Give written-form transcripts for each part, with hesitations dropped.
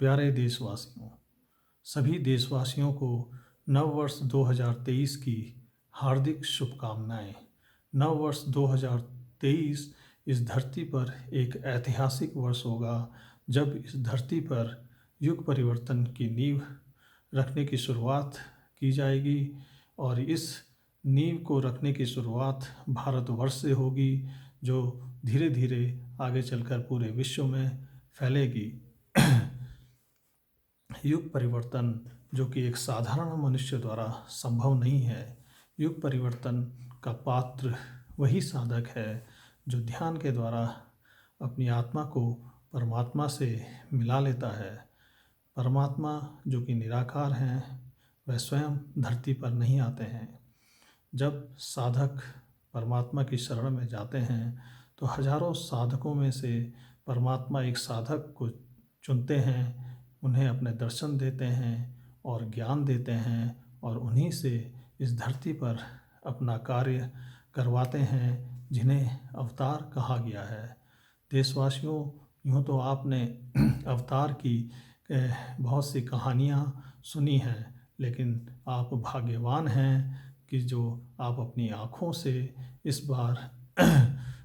प्यारे देशवासियों, सभी देशवासियों को नव वर्ष 2023 की हार्दिक शुभकामनाएं। नव वर्ष 2023 इस धरती पर एक ऐतिहासिक वर्ष होगा जब इस धरती पर युग परिवर्तन की नींव रखने की शुरुआत की जाएगी और इस नींव को रखने की शुरुआत भारतवर्ष से होगी, जो धीरे धीरे आगे चलकर पूरे विश्व में फैलेगी। युग परिवर्तन जो कि एक साधारण मनुष्य द्वारा संभव नहीं है। युग परिवर्तन का पात्र वही साधक है जो ध्यान के द्वारा अपनी आत्मा को परमात्मा से मिला लेता है। परमात्मा जो कि निराकार हैं, वह स्वयं धरती पर नहीं आते हैं। जब साधक परमात्मा की शरण में जाते हैं तो हजारों साधकों में से परमात्मा एक साधक को चुनते हैं, उन्हें अपने दर्शन देते हैं और ज्ञान देते हैं और उन्हीं से इस धरती पर अपना कार्य करवाते हैं, जिन्हें अवतार कहा गया है। देशवासियों, यूँ तो आपने अवतार की बहुत सी कहानियाँ सुनी हैं, लेकिन आप भाग्यवान हैं कि जो आप अपनी आँखों से इस बार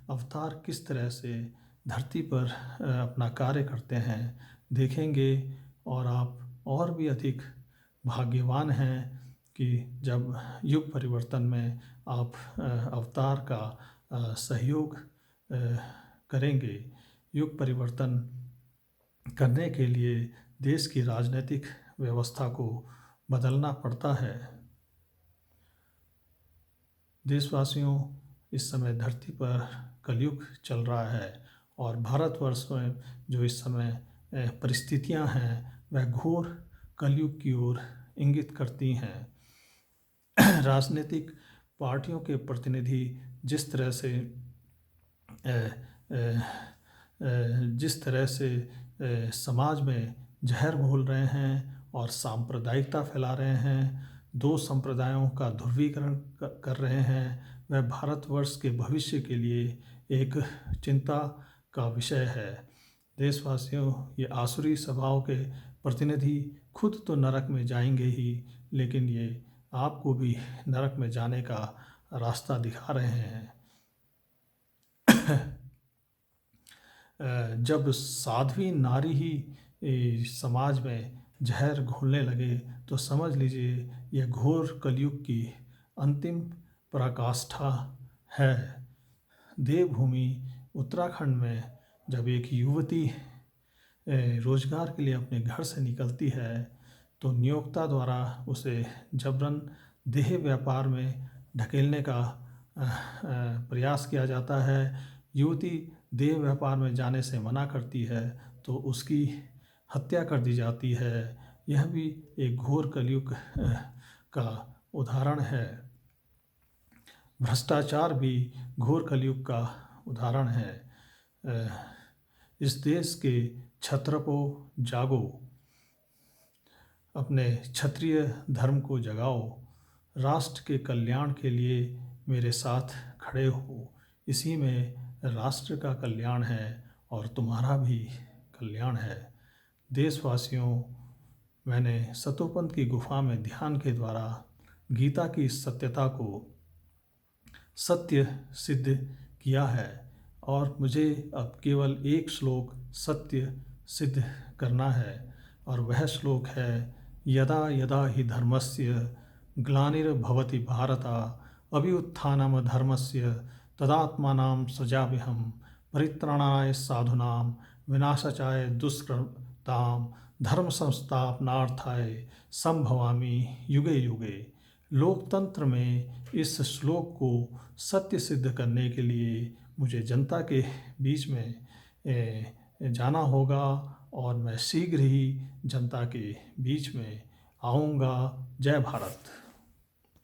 अवतार किस तरह से धरती पर अपना कार्य करते हैं देखेंगे, और आप और भी अधिक भाग्यवान हैं कि जब युग परिवर्तन में आप अवतार का सहयोग करेंगे। युग परिवर्तन करने के लिए देश की राजनीतिक व्यवस्था को बदलना पड़ता है। देशवासियों, इस समय धरती पर कलयुग चल रहा है और भारतवर्ष में जो इस समय परिस्थितियां हैं वह घोर कलयुग की ओर इंगित करती हैं। राजनीतिक पार्टियों के प्रतिनिधि जिस तरह से समाज में जहर घोल रहे हैं और सांप्रदायिकता फैला रहे हैं, दो संप्रदायों का ध्रुवीकरण कर रहे हैं, वह भारतवर्ष के भविष्य के लिए एक चिंता का विषय है। देशवासियों, ये आसुरी स्वभाव के प्रतिनिधि खुद तो नरक में जाएंगे ही, लेकिन ये आपको भी नरक में जाने का रास्ता दिखा रहे हैं। जब साध्वी नारी ही समाज में जहर घोलने लगे तो समझ लीजिए यह घोर कलयुग की अंतिम पराकाष्ठा है। देवभूमि उत्तराखंड में जब एक युवती रोजगार के लिए अपने घर से निकलती है तो नियोक्ता द्वारा उसे जबरन देह व्यापार में ढकेलने का प्रयास किया जाता है। युवती देह व्यापार में जाने से मना करती है तो उसकी हत्या कर दी जाती है। यह भी एक घोर कलयुग का उदाहरण है। भ्रष्टाचार भी घोर कलयुग का उदाहरण है। इस देश के क्षत्रपो जागो, अपने क्षत्रिय धर्म को जगाओ, राष्ट्र के कल्याण के लिए मेरे साथ खड़े हो। इसी में राष्ट्र का कल्याण है और तुम्हारा भी कल्याण है। देशवासियों, मैंने सतोपंथ की गुफा में ध्यान के द्वारा गीता की सत्यता को सत्य सिद्ध किया है और मुझे अब केवल एक श्लोक सत्य सिद्ध करना है और वह श्लोक है, यदा यदा हि धर्मस्य ग्लानिर्भवति भारत अभ्युत्थानं धर्मस्य तदात्मानं सृजाम्यहं परित्राणाय साधूनां विनाशाय दुष्कृतां धर्म संस्थापनार्थाय संभवामि युगे युगे। लोकतंत्र में इस श्लोक को सत्य सिद्ध करने के लिए मुझे जनता के बीच में जाना होगा और मैं शीघ्र ही जनता के बीच में आऊँगा। जय भारत।